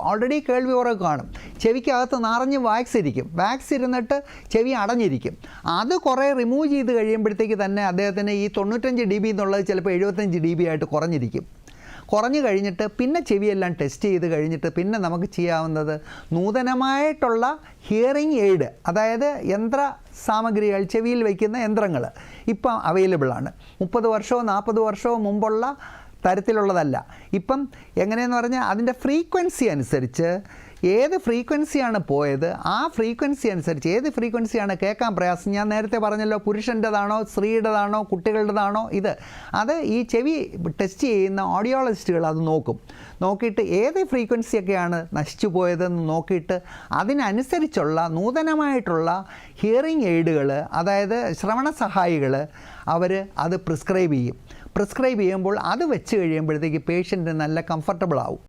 Already കേൾവി കുറവ് കാണും. ചെവിക്കകത്ത് നിറഞ്ഞ് വാക്സ് ഇരുന്നിട്ട് ചെവി അടഞ്ഞിരിക്കും. അത് കുറേ റിമൂവ് ചെയ്ത് കഴിയുമ്പോഴത്തേക്ക് തന്നെ അദ്ദേഹത്തിന് ഈ 95 dB എന്നുള്ളത് ചിലപ്പോൾ 75 dB ആയിട്ട് കുറഞ്ഞു കഴിഞ്ഞിട്ട് പിന്നെ ചെവിയെല്ലാം ടെസ്റ്റ് ചെയ്ത് കഴിഞ്ഞിട്ട് പിന്നെ നമുക്ക് ചെയ്യാവുന്നത് നൂതനമായിട്ടുള്ള ഹിയറിംഗ് എയ്ഡ്, അതായത് യന്ത്ര സാമഗ്രികൾ, ചെവിയിൽ വയ്ക്കുന്ന യന്ത്രങ്ങൾ ഇപ്പം അവൈലബിളാണ്. 30 വർഷമോ 40 വർഷമോ മുമ്പുള്ള തരത്തിലുള്ളതല്ല. ഇപ്പം എങ്ങനെയെന്ന് പറഞ്ഞാൽ അതിൻ്റെ ഫ്രീക്വൻസി അനുസരിച്ച് ഏത് ഫ്രീക്വൻസിയാണ് പോയത് ആ ഫ്രീക്വൻസി അനുസരിച്ച് ഏത് ഫ്രീക്വൻസിയാണ് കേൾക്കാൻ പ്രയാസം. ഞാൻ നേരത്തെ പറഞ്ഞല്ലോ, പുരുഷൻ്റെതാണോ സ്ത്രീയുടേതാണോ കുട്ടികളുടേതാണോ അത് ഈ ചെവി ടെസ്റ്റ് ചെയ്യുന്ന ഓഡിയോളജിസ്റ്റുകൾ അത് നോക്കിയിട്ട് ഏത് ഫ്രീക്വൻസിയൊക്കെയാണ് നശിച്ചു പോയതെന്ന് നോക്കിയിട്ട് അതിനനുസരിച്ചുള്ള നൂതനമായിട്ടുള്ള ഹിയറിംഗ് എയ്ഡുകൾ, അതായത് ശ്രവണ സഹായികൾ അവർ അത് പ്രിസ്ക്രൈബ് ചെയ്യുമ്പോൾ അത് വെച്ച് കഴിയുമ്പോഴത്തേക്ക് പേഷ്യൻ്റ് നല്ല കംഫർട്ടബിൾ ആവും.